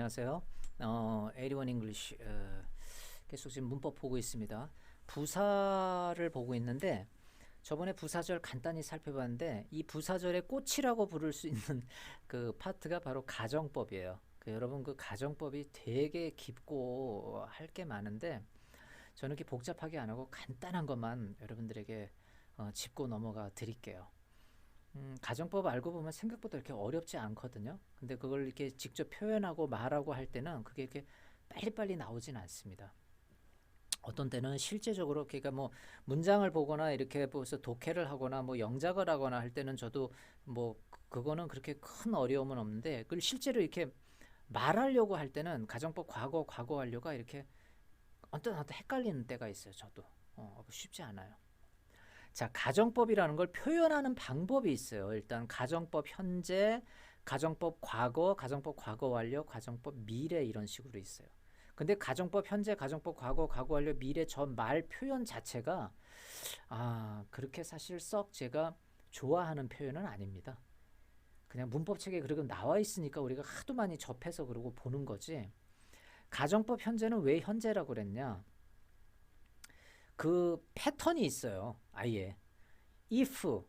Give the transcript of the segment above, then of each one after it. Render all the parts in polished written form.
안녕하세요. 81 English 계속 지금 문법 보고 있습니다. 부사를 보고 있는데 저번에 부사절 간단히 살펴봤는데 이 부사절의 꽃이라고 부를 수 있는 그 파트가 바로 가정법이에요. 여러분 그 가정법이 되게 깊고 할 게 많은데 저는 이렇게 복잡하게 안 하고 간단한 것만 여러분들에게 짚고 넘어가 드릴게요. 가정법 알고 보면 생각보다 이렇게 어렵지 않거든요. 근데 그걸 이렇게 직접 표현하고 말하고 할 때는 그게 이렇게 빨리빨리 나오진 않습니다. 어떤 때는 실제적으로 그러니까 뭐 문장을 보거나 이렇게 벌써 독해를 하거나 뭐 영작을 하거나 할 때는 저도 뭐 그거는 그렇게 큰 어려움은 없는데 그걸 실제로 이렇게 말하려고 할 때는 가정법 과거 완료가 이렇게 어떤 헷갈리는 때가 있어요. 저도 쉽지 않아요. 자, 가정법이라는 걸 표현하는 방법이 있어요. 일단 가정법 현재, 가정법 과거, 가정법 과거 완료, 가정법 미래 이런 식으로 있어요. 근데 가정법 현재, 가정법 과거, 과거 완료, 미래 저 말 표현 자체가 그렇게 사실 썩 제가 좋아하는 표현은 아닙니다. 그냥 문법책에 그렇게 나와 있으니까 우리가 하도 많이 접해서 그러고 보는 거지. 가정법 현재는 왜 현재라고 그랬냐? 그 패턴이 있어요. 아예 if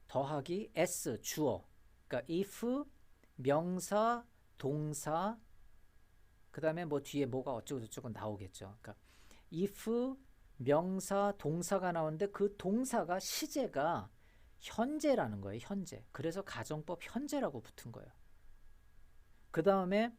더하기 s 주어. 그러니까 if 명사 동사 그다음에 뭐 뒤에 뭐가 어쩌고 저쩌고 나오겠죠. 그러니까 if 명사 동사가 나오는데 그 동사가 시제가 현재라는 거예요. 현재. 그래서 가정법 현재라고 붙은 거예요. 그다음에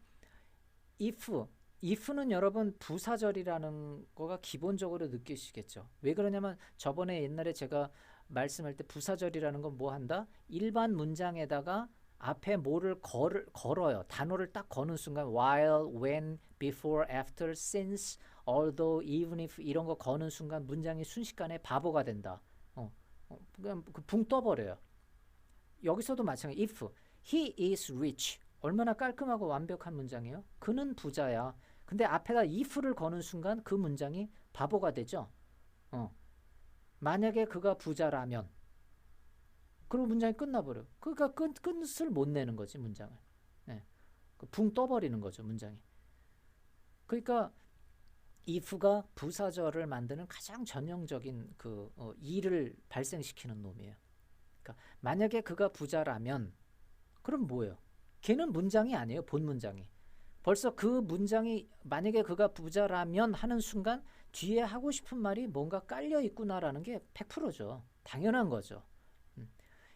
if는 여러분 부사절이라는 거가 기본적으로 느끼시겠죠. 왜 그러냐면 저번에 옛날에 제가 말씀할 때 부사절이라는 건 뭐 한다? 일반 문장에다가 앞에 뭐를 걸어요. 단어를 딱 거는 순간 while, when, before, after, since, although, even if 이런 거 거는 순간 문장이 순식간에 바보가 된다. 그냥 붕 떠버려요. 여기서도 마찬가지. if he is rich 얼마나 깔끔하고 완벽한 문장이에요. 그는 부자야. 근데 앞에다 if를 거는 순간 그 문장이 바보가 되죠. 만약에 그가 부자라면 그리고 문장이 끝나버려. 그러니까 끝을 못 내는 거지 문장을. 네. 붕 떠버리는 거죠 문장이. 그러니까 if가 부사절을 만드는 가장 전형적인 일을 발생시키는 놈이에요. 그러니까 만약에 그가 부자라면 그럼 뭐예요? 걔는 문장이 아니에요. 본 문장이. 벌써 그 문장이 만약에 그가 부자라면 하는 순간 뒤에 하고 싶은 말이 뭔가 깔려 있구나라는 게 100%죠. 당연한 거죠.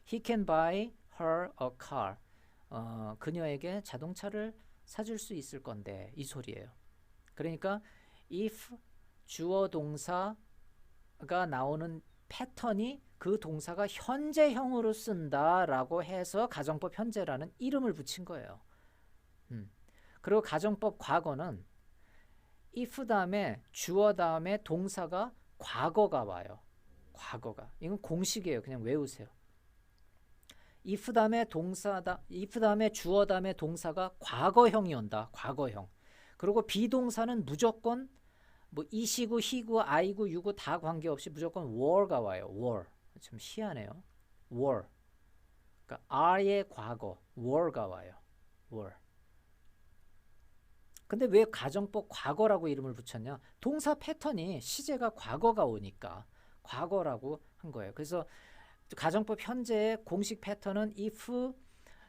He can buy her a car. 그녀에게 자동차를 사줄 수 있을 건데 이 소리예요. 그러니까 if 주어 동사가 나오는 패턴이 그 동사가 현재형으로 쓴다라고 해서 가정법 현재라는 이름을 붙인 거예요. 그리고 가정법 과거는 if 다음에 주어 다음에 동사가 과거가 와요. 과거가. 이건 공식이에요. 그냥 외우세요. if 다음에 주어 다음에 동사가 과거형이 온다. 과거형. 그리고 비동사는 무조건 뭐 이시구, 희구, 아이구, 유구 다 관계없이 무조건 were가 와요. were. 좀 희한해요. were. 그러니까 are의 과거, were가 와요. were. 근데 왜 가정법 과거라고 이름을 붙였냐? 동사 패턴이 시제가 과거가 오니까 과거라고 한 거예요. 그래서 가정법 현재의 공식 패턴은 if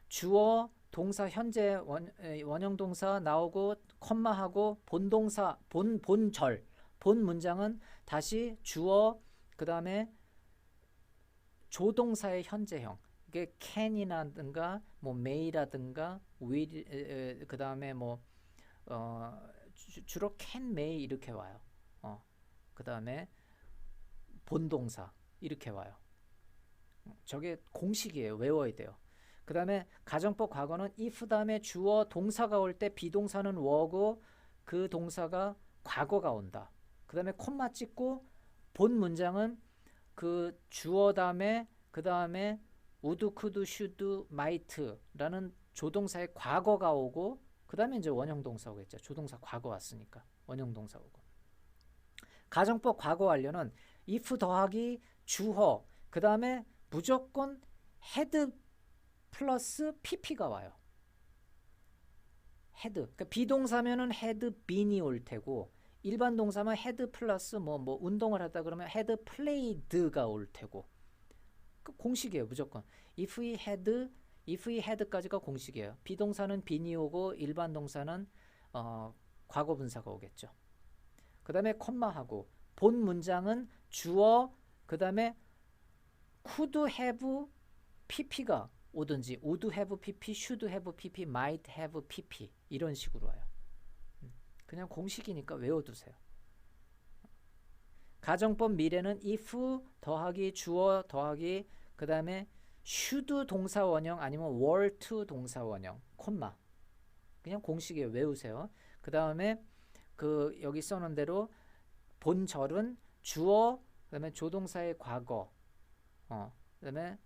주어 동사 현재 원형 동사 나오고 컴마하고 본동사 본절 본 문장은 다시 주어 그다음에 조동사의 현재형. 이게 can이라든가 뭐 may라든가 will 그다음에 뭐 주로 can, may 이렇게 와요. 그다음에 본동사 이렇게 와요. 저게 공식이에요. 외워야 돼요. 그 다음에 가정법 과거는 if 다음에 주어 동사가 올 때 비동사는 were고 그 동사가 과거가 온다. 그 다음에 콤마 찍고 본 문장은 그 주어 다음에 그 다음에 would, could, should, might라는 조동사의 과거가 오고 그 다음에 이제 원형 동사 오겠죠. 조동사 과거 왔으니까 원형 동사 오고. 가정법 과거 완료는 if 더하기 주어 그 다음에 무조건 had 플러스 pp가 와요. had. 그러니까 비동사면은 had been이 올 테고 일반 동사면 had 플러스 뭐 운동을 하다 그러면 had played가 올 테고. 그 공식이에요, 무조건. if he had까지가 공식이에요. 비동사는 been이 오고 일반 동사는 과거 분사가 오겠죠. 그 다음에 콤마하고 본 문장은 주어 그 다음에 could have pp가 오든지 would have pp, should have pp, might have pp 이런 식으로 와요. 그냥 공식이니까 외워두세요. 가정법 미래는 if 더하기 주어 더하기 그 다음에 should 동사 원형 아니면 were to 동사 원형 콤마 그냥 공식이에요. 외우세요. 그 다음에 그 여기 써놓은 대로 본절은 주어 그 다음에 조동사의 과거 그 다음에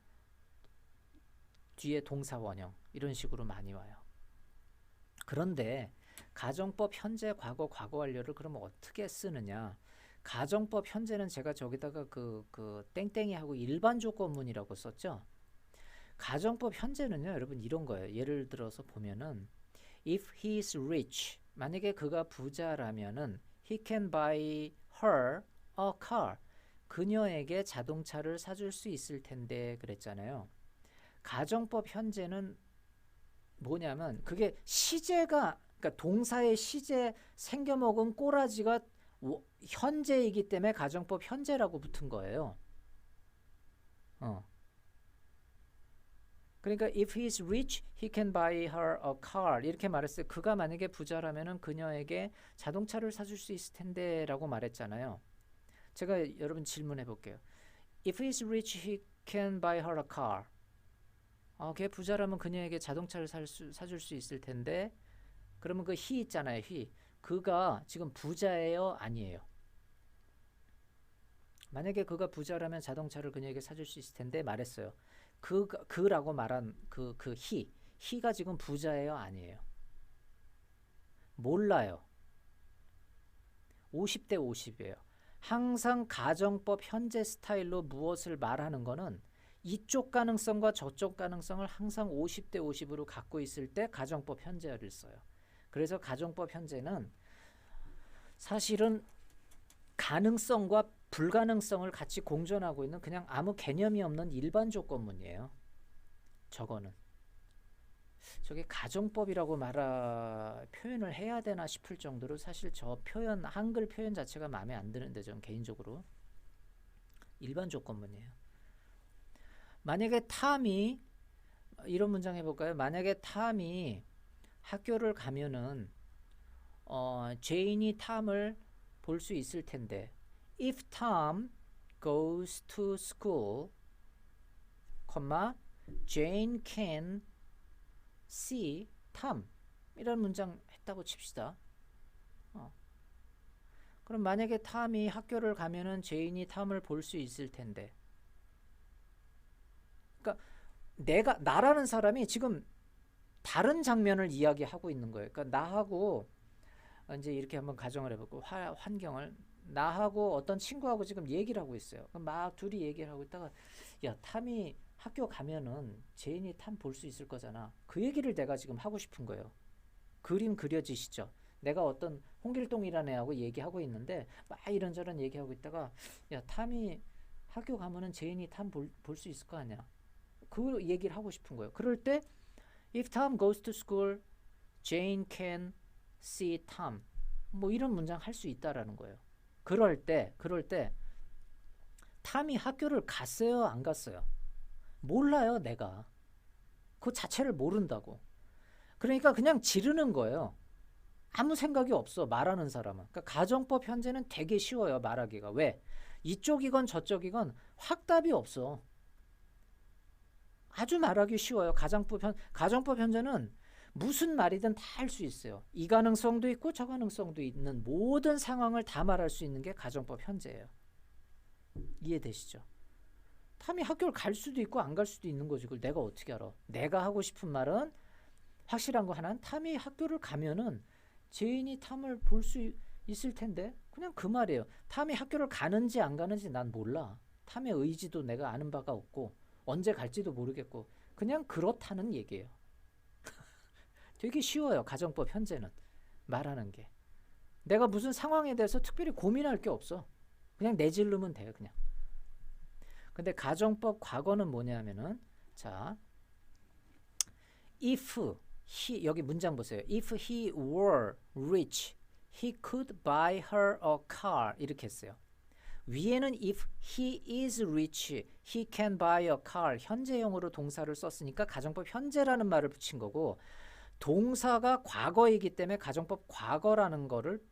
뒤에 동사 원형 이런 식으로 많이 와요. 그런데 가정법 현재 과거 과거 완료를 그러면 어떻게 쓰느냐. 가정법 현재는 제가 저기다가 그 땡땡이하고 일반 조건문이라고 썼죠. 가정법 현재는요 여러분 이런 거예요. 예를 들어서 보면은 if he is rich 만약에 그가 부자라면은 he can buy her a car 그녀에게 자동차를 사줄 수 있을 텐데 그랬잖아요. 가정법 현재는 뭐냐면 그게 시제가 그러니까 동사의 시제 생겨먹은 꼬라지가 현재이기 때문에 가정법 현재라고 붙은 거예요. 그러니까 if he is rich, he can buy her a car 이렇게 말했어요. 그가 만약에 부자라면은 그녀에게 자동차를 사줄 수 있을 텐데 라고 말했잖아요. 제가 여러분 질문해 볼게요. If he is rich, he can buy her a car. 걔 부자라면 그녀에게 자동차를 사줄 수 있을 텐데 그러면 그 he 있잖아요. he. 그가 지금 부자예요? 아니에요? 만약에 그가 부자라면 자동차를 그녀에게 사줄 수 있을 텐데 말했어요. 그라고 말한 그 he가 지금 부자예요? 아니에요? 몰라요. 50대 50이에요. 항상 가정법 현재 스타일로 무엇을 말하는 거는 이쪽 가능성과 저쪽 가능성을 항상 50대 50으로 갖고 있을 때 가정법 현재를 써요. 그래서 가정법 현재는 사실은 가능성과 불가능성을 같이 공존하고 있는 그냥 아무 개념이 없는 일반 조건문이에요. 저거는. 저게 가정법이라고 표현을 해야 되나 싶을 정도로 사실 저 표현, 한글 표현 자체가 마음에 안 드는데 전 개인적으로. 일반 조건문이에요. 만약에 탐이 이런 문장 해볼까요? 만약에 탐이 학교를 가면은 제인이 탐을 볼 수 있을 텐데 if Tom goes to school, Jane can see Tom 이런 문장 했다고 칩시다. 그럼 만약에 탐이 학교를 가면은 제인이 탐을 볼 수 있을 텐데 그러니까 나라는 사람이 지금 다른 장면을 이야기하고 있는 거예요. 그러니까 나하고 이제 이렇게 한번 가정을 해보고 환경을 나하고 어떤 친구하고 지금 얘기를 하고 있어요. 그럼 막 둘이 얘기를 하고 있다가 야 탐이 학교 가면은 제인이 탐 볼 수 있을 거잖아. 그 얘기를 내가 지금 하고 싶은 거예요. 그림 그려지시죠? 내가 어떤 홍길동이라는 애하고 얘기하고 있는데 막 이런저런 얘기하고 있다가 야 탐이 학교 가면은 제인이 탐 볼 수 있을 거 아니야. 그 얘기를 하고 싶은 거예요. 그럴 때 if Tom goes to school, Jane can see Tom. 뭐 이런 문장 할 수 있다라는 거예요. 그럴 때 탐이 학교를 갔어요? 안 갔어요? 몰라요, 내가. 그 자체를 모른다고. 그러니까 그냥 지르는 거예요. 아무 생각이 없어, 말하는 사람은. 그러니까 가정법 현재는 되게 쉬워요, 말하기가. 왜? 이쪽이건 저쪽이건 확답이 없어. 아주 말하기 쉬워요. 가정법 현재는 무슨 말이든 다 할 수 있어요. 이 가능성도 있고 저 가능성도 있는 모든 상황을 다 말할 수 있는 게 가정법 현재예요. 이해되시죠? 탐이 학교를 갈 수도 있고 안 갈 수도 있는 거지. 그걸 내가 어떻게 알아? 내가 하고 싶은 말은 확실한 거 하나는 탐이 학교를 가면은 제인이 탐을 볼 수 있을 텐데 그냥 그 말이에요. 탐이 학교를 가는지 안 가는지 난 몰라. 탐의 의지도 내가 아는 바가 없고 언제 갈지도 모르겠고 그냥 그렇다는 얘기예요. 되게 쉬워요. 가정법 현재는 말하는 게. 내가 무슨 상황에 대해서 특별히 고민할 게 없어. 그냥 내지르면 돼요. 그냥. 근데 가정법 과거는 뭐냐면은 자, if he 여기 문장 보세요. If he were rich, he could buy her a car 이렇게 했어요. 위에는 if he is rich, he can buy a car 현재형으로 동사를 썼으니까 가정법 현재라는 말을 붙인 거고 동사가 과거이기 때문에 가정법 과거라는 거를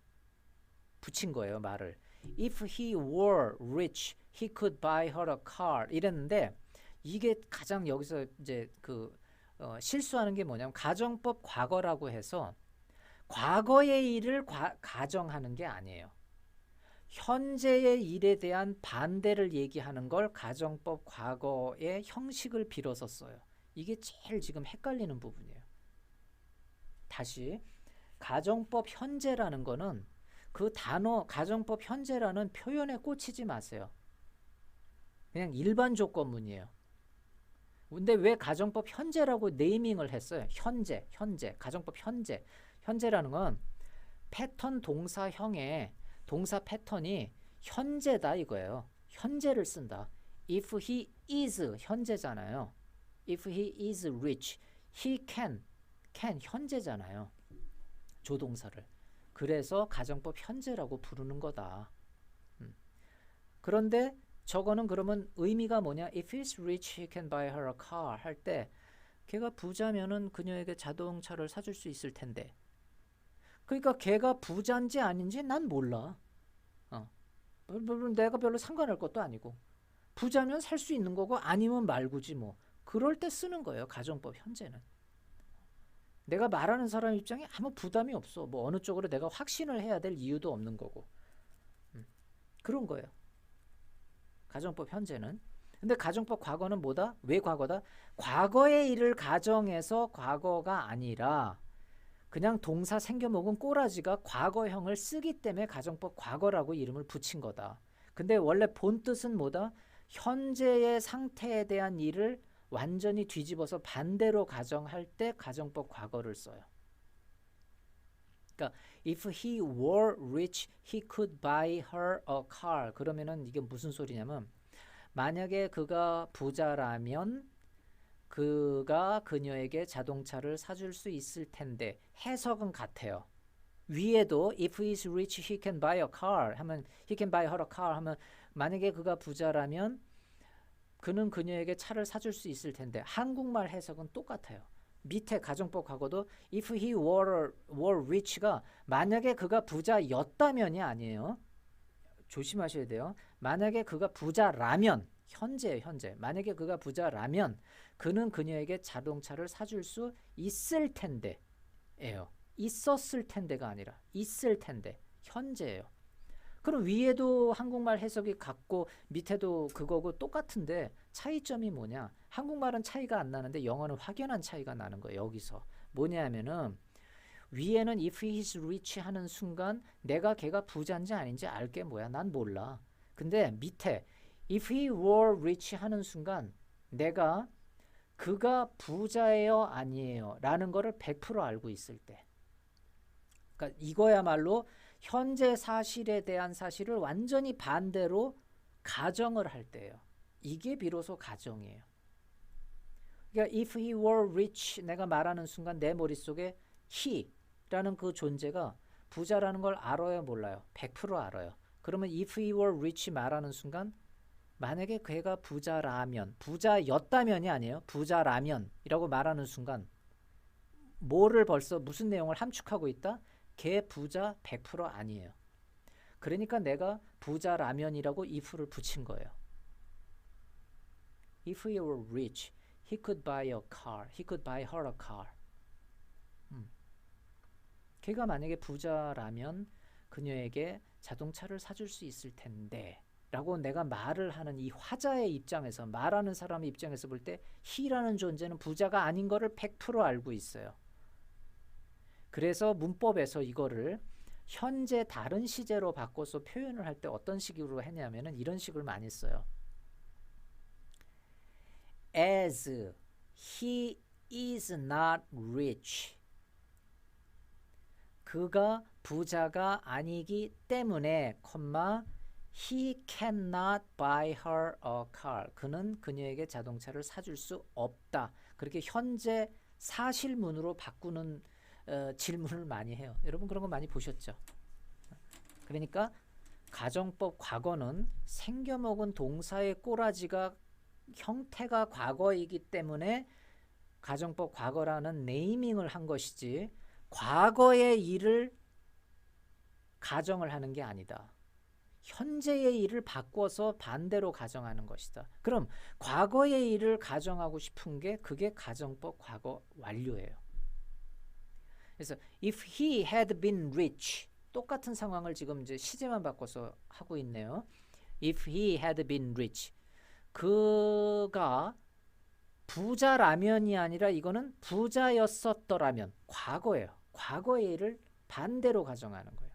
붙인 거예요. 말을. If he were rich, he could buy her a car 이랬는데 이게 가장 여기서 이제 실수하는 게 뭐냐면 가정법 과거라고 해서 과거의 일을 가정하는 게 아니에요. 현재의 일에 대한 반대를 얘기하는 걸 가정법 과거의 형식을 빌어서 써요. 이게 제일 지금 헷갈리는 부분이에요. 다시 가정법 현재라는 거는 그 단어 가정법 현재라는 표현에 꽂히지 마세요. 그냥 일반 조건문이에요. 근데 왜 가정법 현재라고 네이밍을 했어요? 현재, 가정법 현재. 현재라는 건 패턴 동사형의 동사 패턴이 현재다 이거예요. 현재를 쓴다. If he is 현재잖아요. If he is rich, he can 현재잖아요. 조동사를. 그래서 가정법 현재라고 부르는 거다. 그런데 저거는 그러면 의미가 뭐냐? If he's rich, he can buy her a car 할 때 걔가 부자면은 그녀에게 자동차를 사줄 수 있을 텐데. 그러니까 걔가 부자인지 아닌지 난 몰라. 내가 별로 상관할 것도 아니고. 부자면 살 수 있는 거고 아니면 말고지 뭐. 그럴 때 쓰는 거예요. 가정법 현재는. 내가 말하는 사람 입장에 아무 부담이 없어. 뭐 어느 쪽으로 내가 확신을 해야 될 이유도 없는 거고. 그런 거예요. 가정법 현재는. 근데 가정법 과거는 뭐다? 왜 과거다? 과거의 일을 가정해서 과거가 아니라 그냥 동사 생겨먹은 꼬라지가 과거형을 쓰기 때문에 가정법 과거라고 이름을 붙인 거다. 근데 원래 본 뜻은 뭐다? 현재의 상태에 대한 일을 완전히 뒤집어서 반대로 가정할 때 가정법 과거를 써요. 그러니까 if he were rich, he could buy her a car. 그러면은 이게 무슨 소리냐면 만약에 그가 부자라면 그가 그녀에게 자동차를 사줄 수 있을 텐데 해석은 같아요. 위에도 if he is rich, he can buy a car 하면 he can buy her a car 하면 만약에 그가 부자라면 그는 그녀에게 차를 사줄 수 있을 텐데 한국말 해석은 똑같아요. 밑에 가정법 과거도 if he were rich가 만약에 그가 부자였다면이 아니에요. 조심하셔야 돼요. 만약에 그가 부자라면 현재예요. 현재. 만약에 그가 부자라면 그는 그녀에게 자동차를 사줄 수 있을 텐데예요. 있었을 텐데가 아니라 있을 텐데 현재예요. 그럼 위에도 한국말 해석이 같고 밑에도 그거고 똑같은데 차이점이 뭐냐? 한국말은 차이가 안 나는데 영어는 확연한 차이가 나는 거예요. 여기서 뭐냐면은 위에는 if he is rich 하는 순간 내가 걔가 부자인지 아닌지 알게 뭐야? 난 몰라. 근데 밑에 if he were rich 하는 순간 내가 그가 부자예요 아니에요 라는 거를 100% 알고 있을 때 그러니까 이거야말로 현재 사실에 대한 사실을 완전히 반대로 가정을 할 때예요. 이게 비로소 가정이에요. 그러니까 if he were rich 내가 말하는 순간 내 머릿속에 he라는 그 존재가 부자라는 걸 알아요 몰라요? 100% 알아요. 그러면 if he were rich 말하는 순간 만약에 걔가 부자라면 부자였다면이 아니에요. 부자라면이라고 말하는 순간 뭐를 벌써 무슨 내용을 함축하고 있다? 걔 부자 100% 아니에요. 그러니까 내가 부자라면이라고 if를 붙인 거예요. If he were rich, he could buy a car. He could buy her a car. 걔가 만약에 부자라면 그녀에게 자동차를 사줄 수 있을 텐데 라고 내가 말을 하는 이 화자의 입장에서 말하는 사람의 입장에서 볼 때 he라는 존재는 부자가 아닌 거를 100% 알고 있어요. 그래서 문법에서 이거를 현재 다른 시제로 바꿔서 표현을 할 때 어떤 식으로 했냐면은 이런 식을 많이 써요. As he is not rich. 그가 부자가 아니기 때문에, he cannot buy her a car. 그는 그녀에게 자동차를 사줄 수 없다. 그렇게 현재 사실문으로 바꾸는 질문을 많이 해요. 여러분 그런 거 많이 보셨죠? 그러니까 가정법 과거는 생겨먹은 동사의 꼬라지가 형태가 과거이기 때문에 가정법 과거라는 네이밍을 한 것이지, 과거의 일을 가정을 하는 게 아니다. 현재의 일을 바꿔서 반대로 가정하는 것이다. 그럼 과거의 일을 가정하고 싶은 게 그게 가정법 과거 완료예요. 그래서 if he had been rich, 똑같은 상황을 지금 이제 시제만 바꿔서 하고 있네요. if he had been rich, 그가 부자라면이 아니라 이거는 부자였었더라면, 과거예요. 과거의 일을 반대로 가정하는 거예요.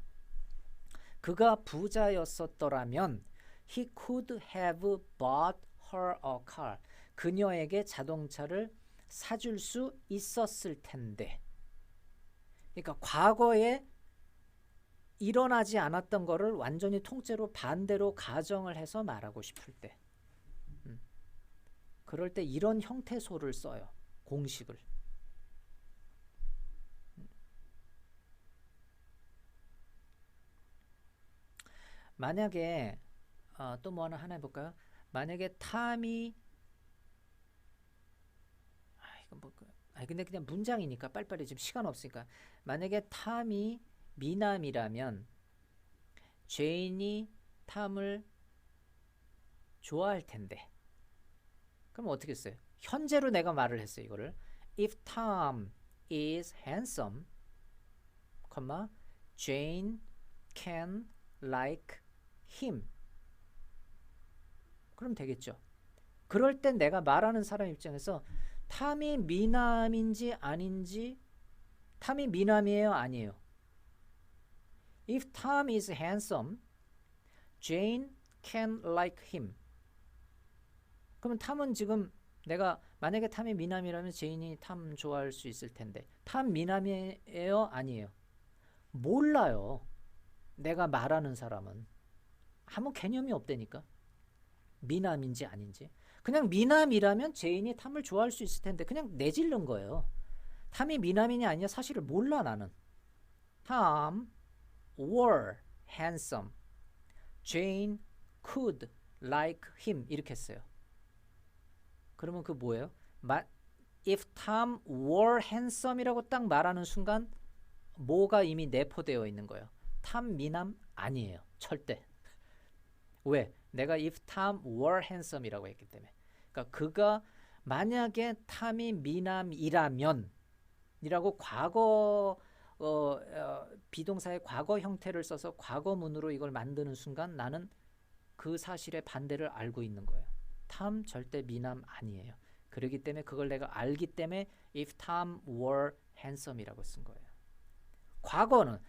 그가 부자였었더라면 he could have bought her a car. 그녀에게 자동차를 사줄 수 있었을 텐데. 그러니까 과거에 일어나지 않았던 거를 완전히 통째로 반대로 가정을 해서 말하고 싶을 때, 그럴 때 이런 형태소를 써요. 공식을. 만약에 또 뭐 하나 해볼까요? 만약에 탐이 근데 그냥 문장이니까 빨리빨리, 지금 시간 없으니까. 만약에 탐이 미남이라면 제인이 탐을 좋아할 텐데. 그럼 어떻게 써요? 현재로 내가 말을 했어요. 이거를 if Tom is handsome, Jane can like him. 그럼 되겠죠. 그럴 땐 내가 말하는 사람 입장에서 탐이 미남인지 아닌지, 탐이 미남이에요? 아니에요? If Tom is handsome, Jane can like him. 그러면 탐은 지금 내가 만약에 탐이 미남이라면 제인이 탐 좋아할 수 있을 텐데, 탐 미남이에요? 아니에요? 몰라요. 내가 말하는 사람은 아무 개념이 없다니까. 미남인지 아닌지. 그냥 미남이라면 제인이 탐을 좋아할 수 있을 텐데 그냥 내질른 거예요. 탐이 미남이냐 아니냐 사실을 몰라 나는. Tom were handsome. Jane could like him. 이렇게 했어요. 그러면 그 뭐예요? If Tom were handsome이라고 딱 말하는 순간 뭐가 이미 내포되어 있는 거예요? 탐 미남 아니에요. 절대. 왜? 내가 if Tom were handsome이라고 했기 때문에. 그러니까 그가 만약에 탐이 미남이라면 이라고 과거 비동사의 과거 형태를 써서 과거문으로 이걸 만드는 순간 나는 그 사실의 반대를 알고 있는 거예요. 탐 절대 미남 아니에요. 그렇기 때문에 그걸 내가 알기 때문에 if Tom were handsome이라고 쓴 거예요. 과거는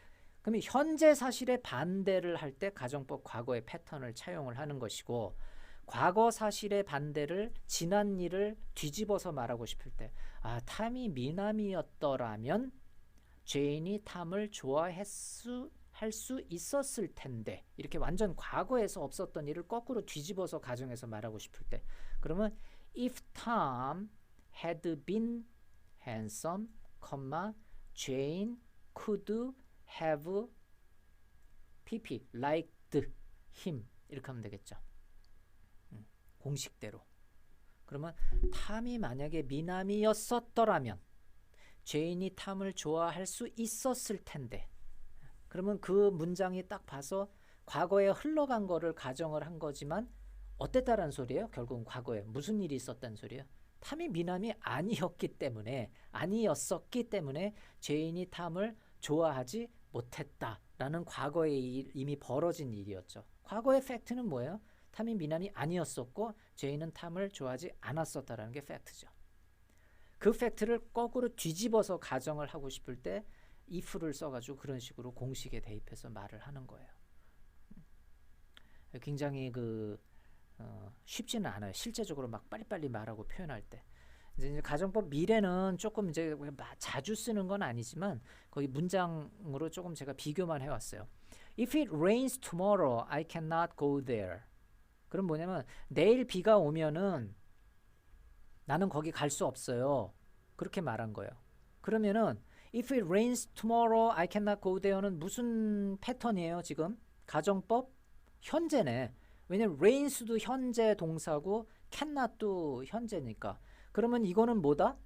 그러면 현재 사실의 반대를 할 때 가정법 과거의 패턴을 차용을 하는 것이고, 과거 사실의 반대를 지난 일을 뒤집어서 말하고 싶을 때, 탐이 미남이었더라면 제인이 탐을 좋아할 수 있었을 텐데, 이렇게 완전 과거에서 없었던 일을 거꾸로 뒤집어서 가정해서 말하고 싶을 때, 그러면 if Tom had been handsome, Jane could have liked him. 이렇게 하면 되겠죠. 공식대로. 그러면 탐이 만약에 미남이었었더라면 제인이 탐을 좋아할 수 있었을 텐데, 그러면 그 문장이 딱 봐서 과거에 흘러간 거를 가정을 한 거지만 어땠다라는 소리예요? 결국은 과거에 무슨 일이 있었다는 소리예요? 탐이 미남이 아니었기 때문에, 아니었었기 때문에 제인이 탐을 좋아하지 못했다라는 과거에 이미 벌어진 일이었죠. 과거의 팩트는 뭐예요? 탐이 미남이 아니었었고 제인은 탐을 좋아하지 않았었다라는 게 팩트죠. 그 팩트를 거꾸로 뒤집어서 가정을 하고 싶을 때 if를 써가지고 그런 식으로 공식에 대입해서 말을 하는 거예요. 굉장히 쉽지는 않아요. 실제적으로 막 빨리빨리 말하고 표현할 때. 이제 가정법 미래는 조금 이제 자주 쓰는 건 아니지만 거기 문장으로 조금 제가 비교만 해왔어요. If it rains tomorrow, I cannot go there. 그럼 뭐냐면 내일 비가 오면은 나는 거기 갈 수 없어요. 그렇게 말한 거예요. 그러면은 If it rains tomorrow, I cannot go there는 무슨 패턴이에요, 지금? 가정법 현재네. 왜냐면 rains도 현재 동사고 cannot도 현재니까. 그러면 이거는 뭐다?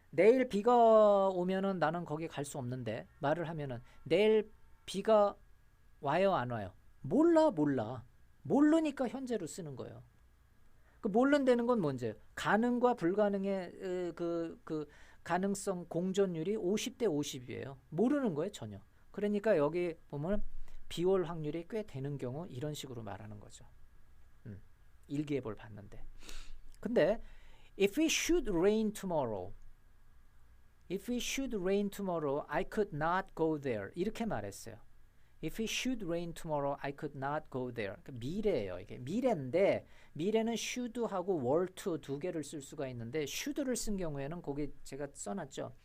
내일 비가 오면은 나는 거기 갈 수 없는데 말을 하면은 내일 비가 와요, 안 와요? 몰라. 모르니까 현재로 쓰는 거예요. 그 모른다는 건 뭔지 가능과 불가능의 그 가능성 공존율이 50대 50이에요. 모르는 거예요, 전혀. 그러니까 여기 보면 비 올 확률이 꽤 되는 경우 이런 식으로 말하는 거죠. 일기예보를 봤는데. 근데 if it should rain tomorrow, if it should rain tomorrow, I could not go there. 이렇게 말했어요. If it should rain tomorrow, I could not go there. 그러니까 미래예요. 이게 미래인데 미래는 should하고 were to 두 개를 쓸 수가 있는데 should를 쓴 경우에는 거기 제가 써놨죠.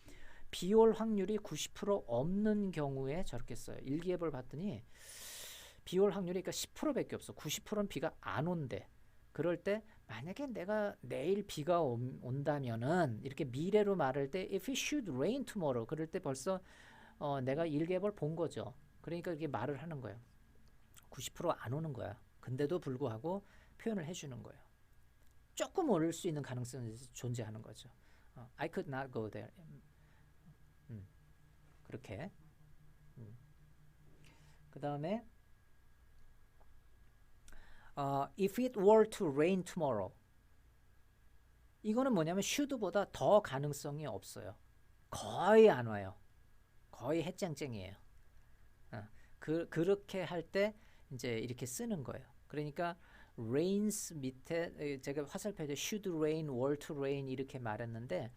비 올 확률이 90% 없는 경우에 저렇게 써요. 일기예보를 봤더니 비 올 확률이 그러니까 10%밖에 없어. 90%는 비가 안 온대. 그럴 때 만약에 내가 내일 비가 온다면은 이렇게 미래로 말할 때 if it should rain tomorrow 그럴 때 벌써 내가 일기예보를 본 거죠. 그러니까 이렇게 말을 하는 거예요. 90%안 오는 거야. 근데도 불구하고 표현을 해주는 거예요. 조금 오를 수 있는 가능성이 존재하는 거죠. I could not go there. 그렇게. 그 다음에 if it were to rain tomorrow. 이거는 뭐냐면 should보다 더 가능성이 없어요. 거의 안 와요. 거의 해쨍쨍이에요. 그렇게 할 때 이제 이렇게 쓰는 거예요. 그러니까 rains 밑에 제가 화살표에 should rain, were to rain 이렇게 말했는데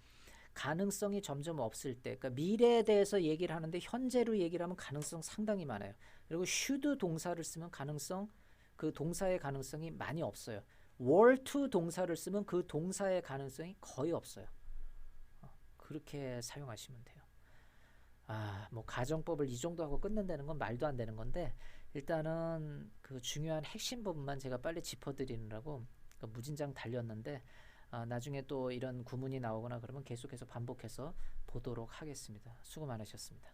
가능성이 점점 없을 때, 그러니까 미래에 대해서 얘기를 하는데 현재로 얘기를 하면 가능성 상당히 많아요. 그리고 should 동사를 쓰면 가능성, 그 동사의 가능성이 많이 없어요. were to 동사를 쓰면 그 동사의 가능성이 거의 없어요. 그렇게 사용하시면 돼요. 뭐 가정법을 이 정도 하고 끝낸다는 건 말도 안 되는 건데 일단은 그 중요한 핵심 부분만 제가 빨리 짚어드리느라고 무진장 달렸는데 나중에 또 이런 구문이 나오거나 그러면 계속해서 반복해서 보도록 하겠습니다. 수고 많으셨습니다.